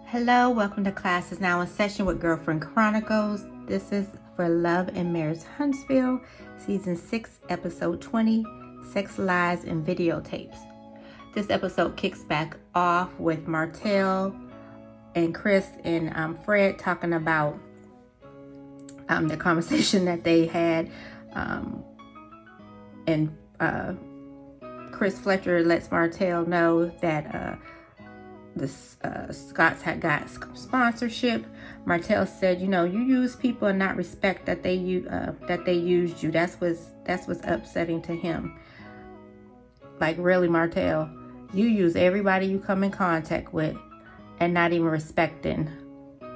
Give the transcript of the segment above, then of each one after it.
Hello, welcome to Classes Now in Session with Girlfriend Chronicles. This is for Love and Marriage Huntsville, Season 6, Episode 20, Sex, Lies, and Videotapes. This episode kicks back off with Martell and Chris and Fred talking about the conversation that they had. And Chris Fletcher lets Martell know that the Scotts had got sponsorship. Martell said, you use people and not respect that they used you. That's what's upsetting to him. Like, really, Martell, you use everybody you come in contact with and not even respecting.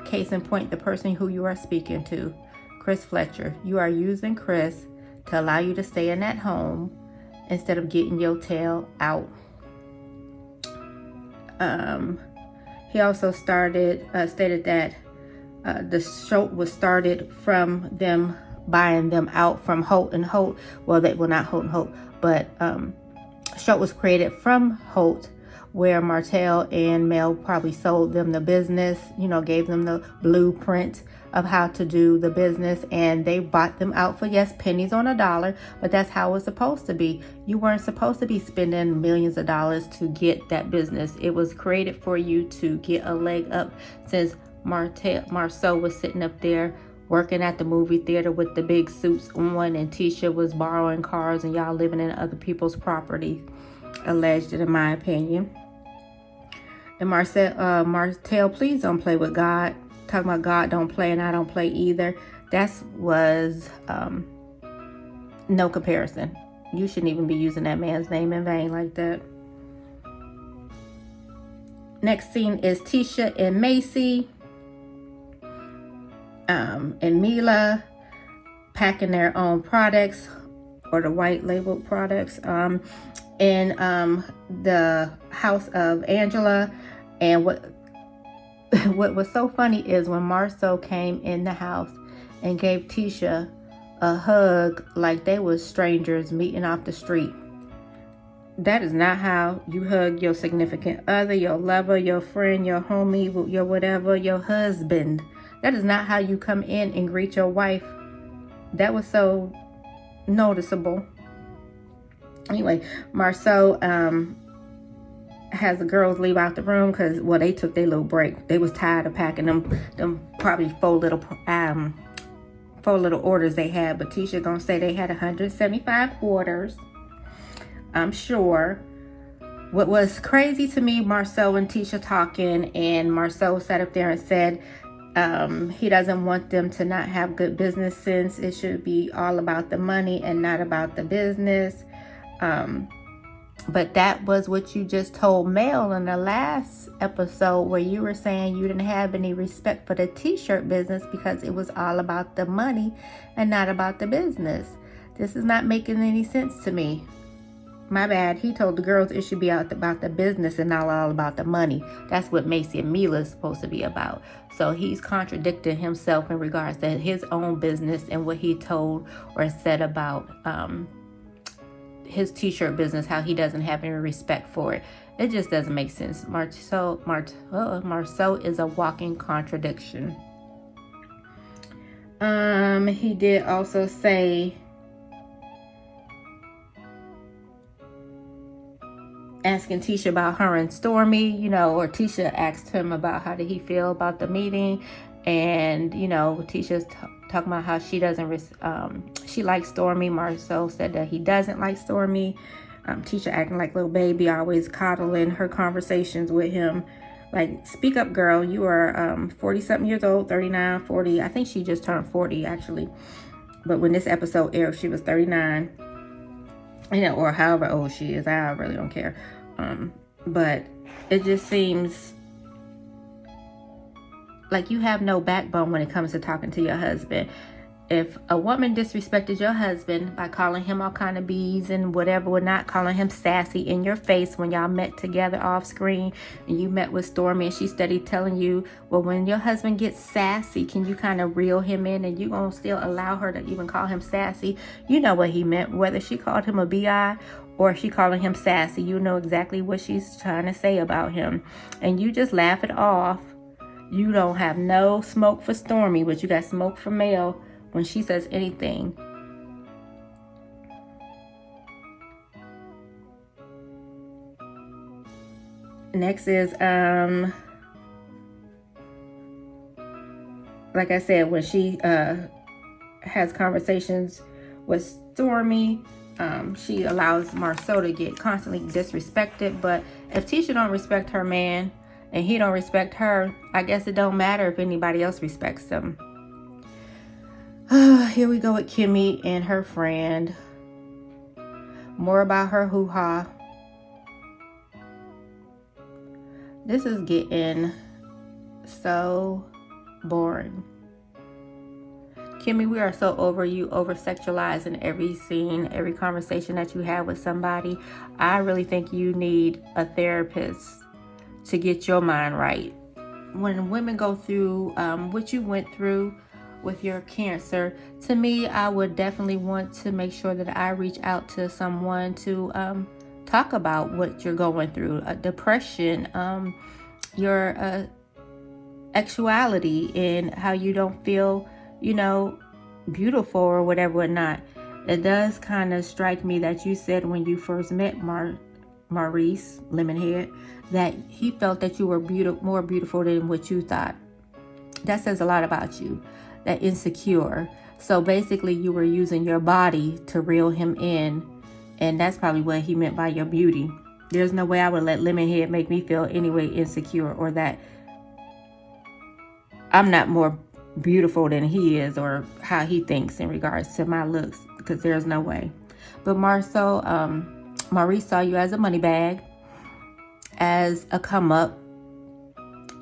Case in point, the person who you are speaking to, Chris Fletcher. You are using Chris to allow you to stay in that home instead of getting your tail out. He also stated that the show was started from them buying them out from Holt and Holt. Well, they were not Holt and Holt, but show was created from Holt, where Martell and Mel probably sold them the business, gave them the blueprint of how to do the business, and they bought them out for, yes, pennies on a dollar, but that's how it's supposed to be. You weren't supposed to be spending millions of dollars to get that business. It was created for you to get a leg up, since Marceau was sitting up there working at the movie theater with the big suits on, and Tisha was borrowing cars, and y'all living in other people's property, alleged, in my opinion. And Martell, please don't play with God. Talking about God don't play and I don't play either. That was no comparison. You shouldn't even be using that man's name in vain like that. Next scene is Tisha and Macy and Mila packing their own products, or the white labeled products, in the house of Angela. And what was so funny is when Marceau came in the house and gave Tisha a hug like they were strangers meeting off the street. That is not how you hug your significant other, your lover, your friend, your homie, your whatever, your husband. That is not how you come in and greet your wife. That was so noticeable. Anyway, Marceau has the girls leave out the room because, well, they took their little break. They was tired of packing them probably four little orders they had. But Tisha gonna say they had 175 orders, I'm sure. What was crazy to me, Marceau and Tisha talking, and Marceau sat up there and said he doesn't want them to not have good business sense. It should be all about the money and not about the business. But that was what you just told Mel in the last episode, where you were saying you didn't have any respect for the t-shirt business because it was all about the money and not about the business. This is not making any sense to me. My bad. He told the girls it should be about the business and not all about the money. That's what Macy and Mila is supposed to be about. So he's contradicting himself in regards to his own business and what he told or said about his t-shirt business, how he doesn't have any respect for it. It just doesn't make sense. Marceau is a walking contradiction. He did also say, asking Tisha about her and Stormy, or Tisha asked him about how did he feel about the meeting, and Tisha's talking about how she doesn't she likes Stormy. Marceau said that he doesn't like Stormy. Tisha acting like little baby, always coddling her conversations with him. Like, speak up, girl. You are 40 something years old, 39, 40. I think she just turned 40 actually, but when this episode aired she was 39, or however old she is. I really don't care. But it just seems like you have no backbone when it comes to talking to your husband. If a woman disrespected your husband by calling him all kind of B's and whatever, not calling him sassy in your face when y'all met together off screen and you met with Stormy, and she steady telling you, well, when your husband gets sassy, can you kind of reel him in, and you gonna still allow her to even call him sassy? You know what he meant, whether she called him a B.I. or she calling him sassy. You know exactly what she's trying to say about him, and you just laugh it off You don't have no smoke for Stormy, but you got smoke for Mel when she says anything. Next is, like I said, when she has conversations with Stormy, she allows Marceau to get constantly disrespected. But if Tisha don't respect her man and he don't respect her, I guess it don't matter if anybody else respects them. Here we go with Kimmy and her friend. More about her hoo-ha. This is getting so boring. Kimmy, we are so over you over-sexualizing every scene, every conversation that you have with somebody. I really think you need a therapist to get your mind right. When women go through what you went through with your cancer, to me, I would definitely want to make sure that I reach out to someone to talk about what you're going through, depression, your sexuality, and how you don't feel, you know, beautiful or whatever or not. It does kind of strike me that you said when you first met Maurice Lemonhead that he felt that you were more beautiful than what you thought. That says a lot about you, that insecure. So basically you were using your body to reel him in, and that's probably what he meant by your beauty. There's no way I would let Lemonhead make me feel any way insecure or that I'm not more beautiful than he is or how he thinks in regards to my looks, because there's no way. But Marceau, Maurice saw you as a money bag, as a come up.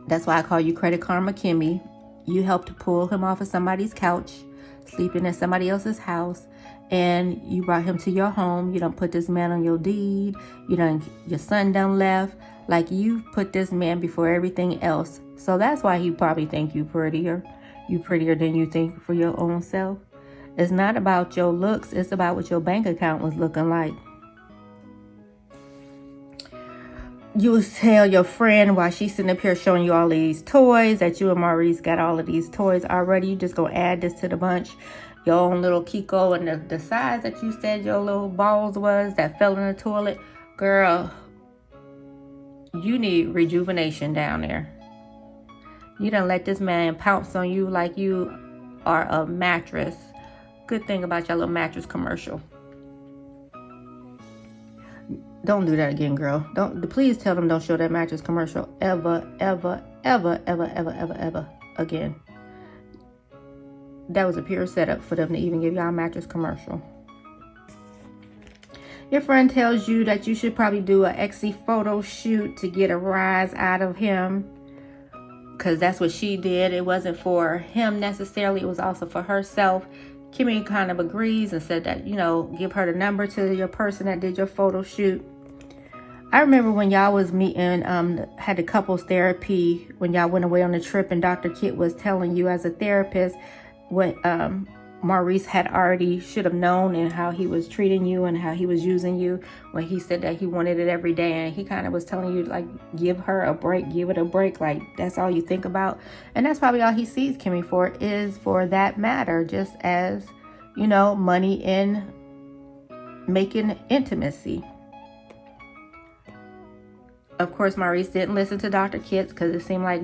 That's why I call you Credit Karma Kimmy. You helped to pull him off of somebody's couch, sleeping in somebody else's house, and you brought him to your home. You don't put this man on your deed. Your son done left. Like, you put this man before everything else. So that's why he probably think you prettier. You prettier than you think for your own self. It's not about your looks. It's about what your bank account was looking like. You tell your friend while she's sitting up here showing you all these toys that you and Maurice got all of these toys already. You just gonna add this to the bunch. Your own little Kiko and the size that you said your little balls was that fell in the toilet. Girl, you need rejuvenation down there. You done let this man pounce on you like you are a mattress. Good thing about your little mattress commercial. Don't do that again, girl. Please tell them don't show that mattress commercial ever again. That was a pure setup for them to even give y'all a mattress commercial. Your friend tells you that you should probably do an Exy photo shoot to get a rise out of him, because that's what she did. It wasn't for him necessarily. It was also for herself. Kimmy kind of agrees and said that, give her the number to your person that did your photo shoot. I remember when y'all was meeting, had the couples therapy, when y'all went away on the trip, and Dr. Kit was telling you as a therapist what Maurice had already should have known, and how he was treating you and how he was using you, when he said that he wanted it every day. And he kind of was telling you, like, give her a break, give it a break. Like, that's all you think about. And that's probably all he sees Kimmy for, is for that matter, just as, money in making intimacy. Of course, Maurice didn't listen to Dr. Kitts, because it seemed like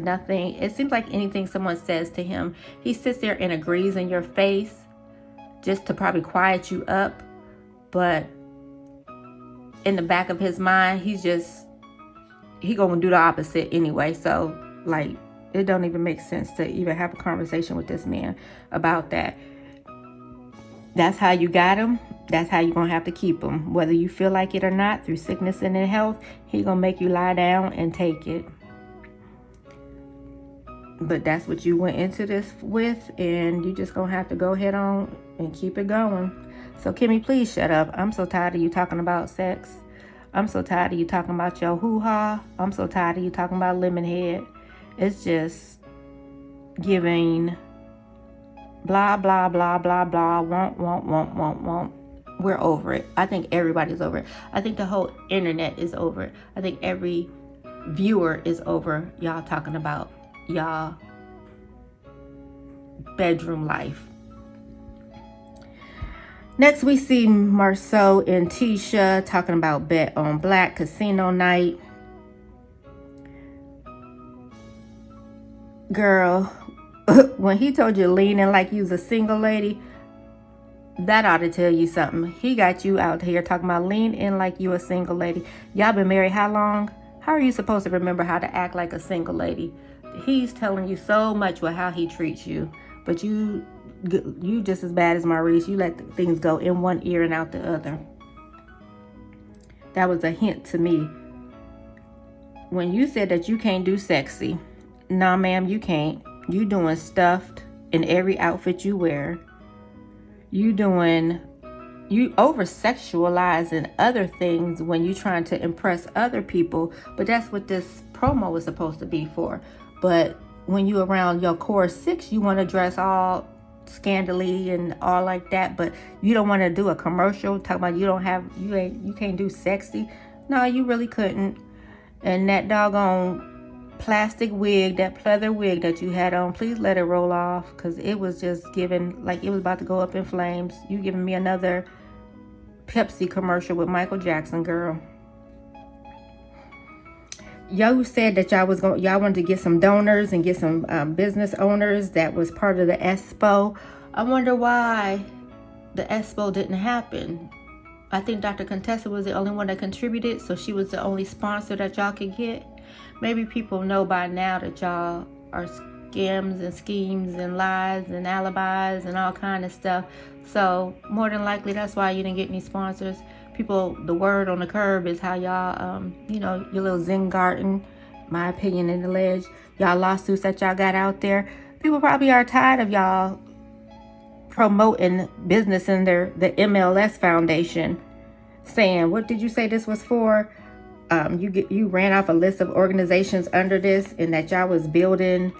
anything someone says to him, he sits there and agrees in your face just to probably quiet you up. But in the back of his mind, he gonna do the opposite anyway. So, like, it don't even make sense to even have a conversation with this man about that. That's how you got him. That's how you're going to have to keep him. Whether you feel like it or not, through sickness and in health, he going to make you lie down and take it. But that's what you went into this with, and you just going to have to go ahead on and keep it going. So, Kimmy, please shut up. I'm so tired of you talking about sex. I'm so tired of you talking about your hoo-ha. I'm so tired of you talking about Lemonhead. It's just giving blah, blah, blah, blah, blah, won't. We're over it. I think everybody's over it. I think the whole internet is over it. I think every viewer is over y'all talking about y'all bedroom life. Next, we see Marceau and Tisha talking about Bet on Black casino night. Girl, when he told you leaning like you was a single lady, that ought to tell you something. He got you out here talking about lean in like you a single lady. Y'all been married how long? How are you supposed to remember how to act like a single lady? He's telling you so much with how he treats you, but you just as bad as Maurice. You let things go in one ear and out the other. That was a hint to me. When you said that you can't do sexy, nah ma'am, you can't. You doing stuffed in every outfit you wear. You over sexualizing other things when you trying to impress other people, but that's what this promo is supposed to be for. But when you around your core 6, you want to dress all scandally and all like that, but you don't want to do a commercial talking about you can't do sexy. No, you really couldn't. And that doggone plastic wig, that pleather wig that you had on, please let it roll off, because it was just giving like it was about to go up in flames. You giving me another Pepsi commercial with Michael Jackson, girl. Y'all said that y'all wanted to get some donors and get some business owners. That was part of the expo. I wonder why the expo didn't happen. I think Dr. Contessa was the only one that contributed, so she was the only sponsor that y'all could get. Maybe people know by now that y'all are scams and schemes and lies and alibis and all kind of stuff. So more than likely, that's why you didn't get any sponsors. People, the word on the curb is how y'all, your little Zen garden, my opinion and alleged, y'all lawsuits that y'all got out there. People probably are tired of y'all promoting business in the MLS Foundation, saying, what did you say this was for? You ran off a list of organizations under this, and that y'all was building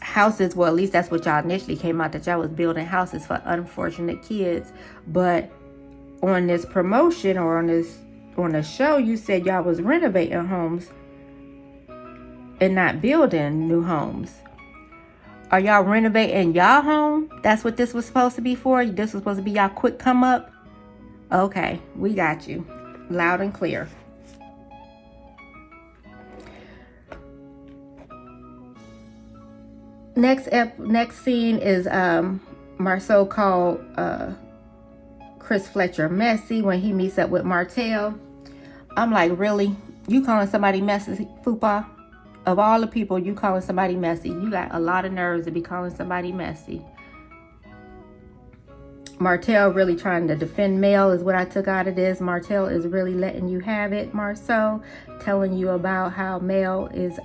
houses. Well, at least that's what y'all initially came out, that y'all was building houses for unfortunate kids. But on this promotion or on the show, you said y'all was renovating homes and not building new homes. Are y'all renovating y'all home? That's what this was supposed to be for? This was supposed to be y'all quick come up? Okay, we got you. Loud and clear. Next scene is Marceau called Chris Fletcher messy when he meets up with Martell. I'm like, really? You calling somebody messy, Fupa? Of all the people, you calling somebody messy. You got a lot of nerves to be calling somebody messy. Martell really trying to defend Mel is what I took out of this. Martell is really letting you have it, Marceau, telling you about how Mel is,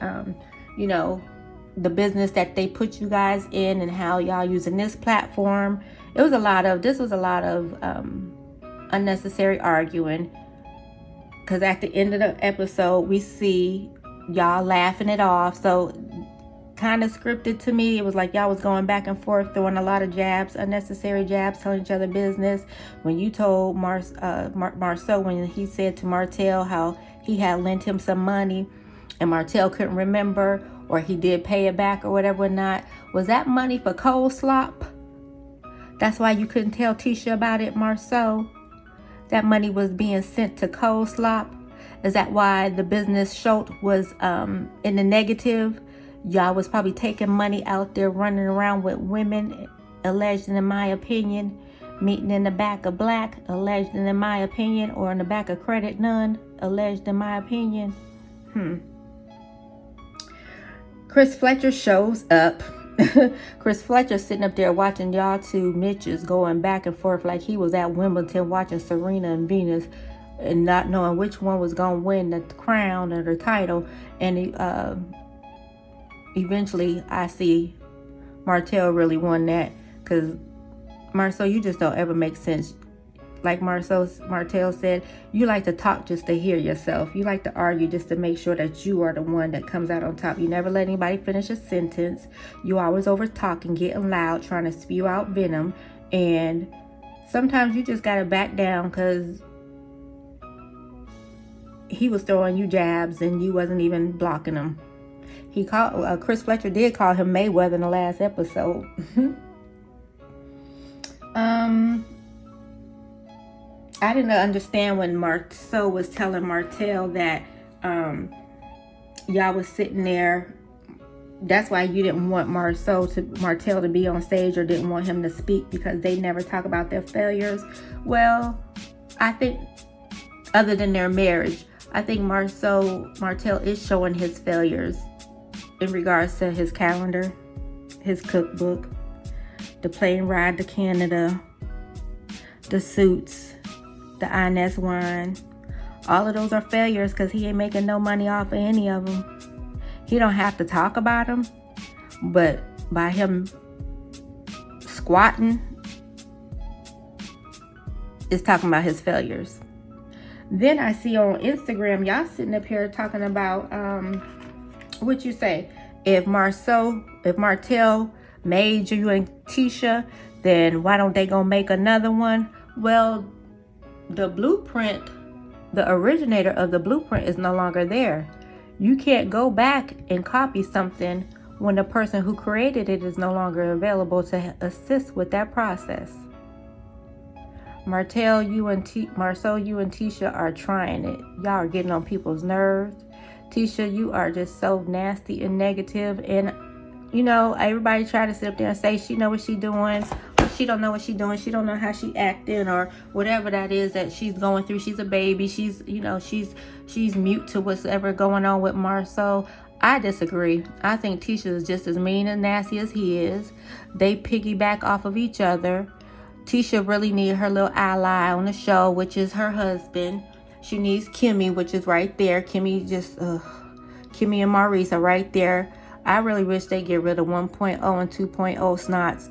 the business that they put you guys in and how y'all using this platform. This was a lot of unnecessary arguing, because at the end of the episode, we see y'all laughing it off. So kind of scripted to me. It was like y'all was going back and forth, throwing a lot of jabs, unnecessary jabs, telling each other business. When you told Marceau, when he said to Martell how he had lent him some money and Martell couldn't remember, or he did pay it back or whatever or not, was that money for cold slop? That's why you couldn't tell Tisha about it, Marceau? That money was being sent to cold slop? Is that why the business Schultz was in the negative? Y'all was probably taking money out there, running around with women, alleged in my opinion, meeting in the back of Black, alleged in my opinion, or in the back of Credit None, alleged in my opinion. Chris Fletcher shows up. Chris Fletcher sitting up there watching y'all two Mitches going back and forth like he was at Wimbledon watching Serena and Venus, and not knowing which one was going to win the crown or the title. And eventually I see Martell really won that, because Marceau, you just don't ever make sense. Like Martell said, you like to talk just to hear yourself. You like to argue just to make sure that you are the one that comes out on top. You never let anybody finish a sentence. You always over talking, getting loud, trying to spew out venom. And sometimes you just gotta back down, because he was throwing you jabs and you wasn't even blocking them. He called Chris Fletcher did call him Mayweather in the last episode. I didn't understand when Marceau was telling Martell that y'all was sitting there. That's why you didn't want Martell to be on stage, or didn't want him to speak, because they never talk about their failures. Well, I think other than their marriage, I think Martell is showing his failures in regards to his calendar, his cookbook, the plane ride to Canada, the suits, the Inez wine. All of those are failures because he ain't making no money off of any of them. He don't have to talk about them, but by him squatting, it's talking about his failures. Then I see on Instagram, y'all sitting up here talking about, what you say? If Martell made you and Tisha, then why don't they go make another one? Well, the blueprint, the originator of the blueprint is no longer there. You can't go back and copy something when the person who created it is no longer available to assist with that process. Marceau, you and Tisha are trying it. Y'all are getting on people's nerves. Tisha, you are just so nasty and negative. And, you know, everybody try to sit up there and say she know what she doing. Or she don't know what she doing. She don't know how she acting, or whatever that is that she's going through. She's a baby. She's mute to what's ever going on with Marceau. I disagree. I think Tisha is just as mean and nasty as he is. They piggyback off of each other. Tisha really needs her little ally on the show, which is her husband. She needs Kimmy, which is right there. Kimmy and Maurice are right there. I really wish they get rid of 1.0 and 2.0 snots.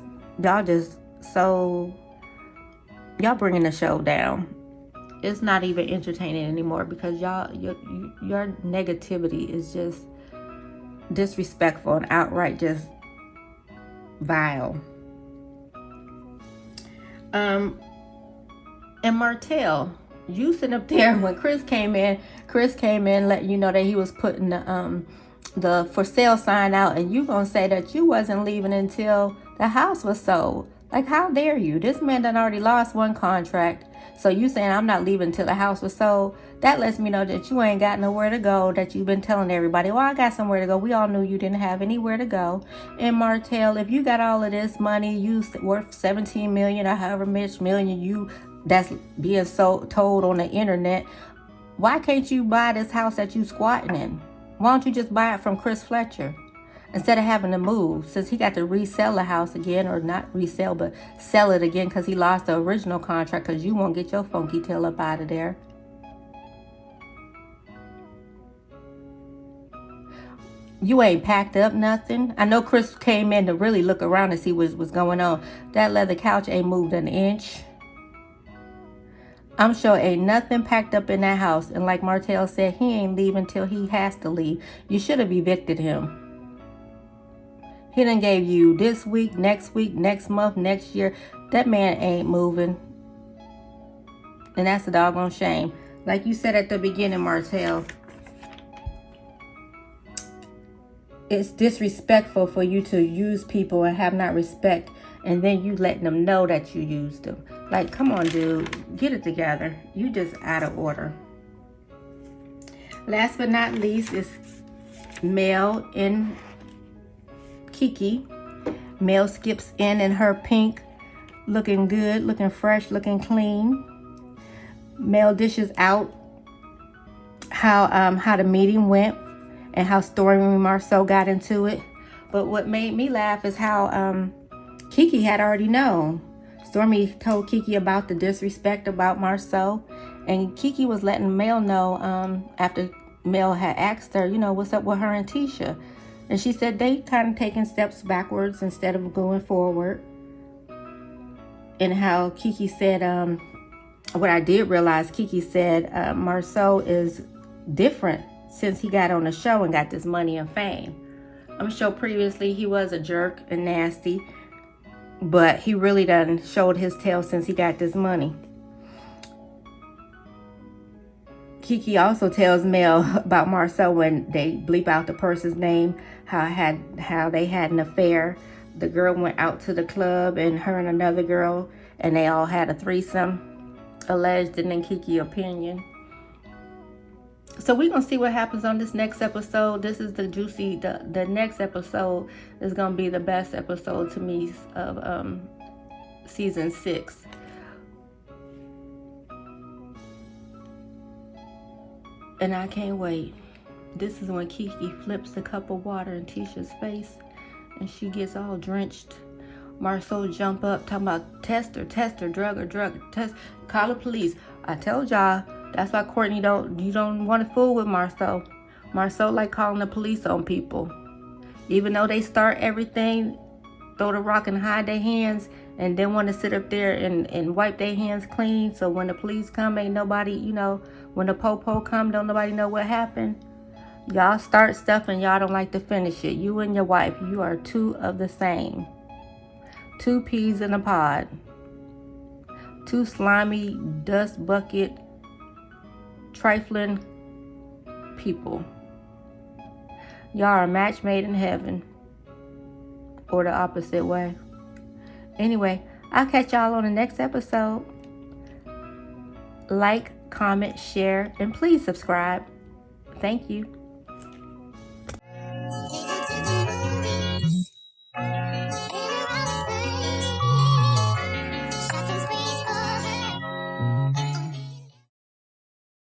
Y'all bringing the show down. It's not even entertaining anymore, because your negativity is just disrespectful and outright just vile. And Martell, you sitting up there when Chris came in, letting you know that he was putting the for sale sign out, and you gonna say that you wasn't leaving until the house was sold. Like, how dare you? This man done already lost one contract, so you saying I'm not leaving until the house was sold? That lets me know that you ain't got nowhere to go, that you've been telling everybody, well, I got somewhere to go. We all knew you didn't have anywhere to go. And Martell, if you got all of this money, you worth 17 million or however much million that's being told on the internet, why can't you buy this house that you squatting in? Why don't you just buy it from Chris Fletcher instead of having to move, since he got to resell the house again, or not resell, but sell it again, because he lost the original contract, because you won't get your funky tail up out of there. You ain't packed up nothing. I know Chris came in to really look around and see what was going on. That leather couch ain't moved an inch. I'm sure ain't nothing packed up in that house. And like Martell said, he ain't leaving till he has to leave. You should have evicted him. He done gave you this week, next month, next year. That man ain't moving. And that's a doggone shame. Like you said at the beginning, Martell, it's disrespectful for you to use people and have not respect, and then you letting them know that you used them. Like, come on, dude, get it together. You just out of order. Last but not least is Mel and Kiki. Mel skips in her pink, looking good, looking fresh, looking clean. Mel dishes out how the meeting went and how Stormy Marceau got into it. But what made me laugh is how Kiki had already known. Stormy told Kiki about the disrespect about Marceau, and Kiki was letting Mel know after Mel had asked her, you know, what's up with her and Tisha. And she said they kind of taking steps backwards instead of going forward. And how Kiki said, what I did realize, Kiki said Marceau is different since he got on the show and got this money and fame. I'm sure previously he was a jerk and nasty, but he really done showed his tail since he got this money. Kiki also tells Mel about Marcel when they bleep out the person's name, how they had an affair. The girl went out to the club, and her and another girl, and they all had a threesome, alleged in Kiki's opinion. So we're going to see what happens on this next episode. This is the juicy, the next episode is going to be the best episode to me of season 6. And I can't wait. This is when Kiki flips a cup of water in Tisha's face and she gets all drenched. Marcel jump up talking about test her, drug her, test, call the police. I told y'all, that's why Courtney you don't want to fool with Marcel. Marcel like calling the police on people. Even though they start everything, throw the rock and hide their hands, and then want to sit up there and wipe their hands clean. So when the police come, ain't nobody, when the po-po come, don't nobody know what happened. Y'all start stuff and y'all don't like to finish it. You and your wife, you are two of the same. 2 peas in a pod. 2 slimy, dust bucket, trifling people. Y'all are a match made in heaven. Or the opposite way. Anyway, I'll catch y'all on the next episode. Like, comment, share, and please subscribe. Thank you.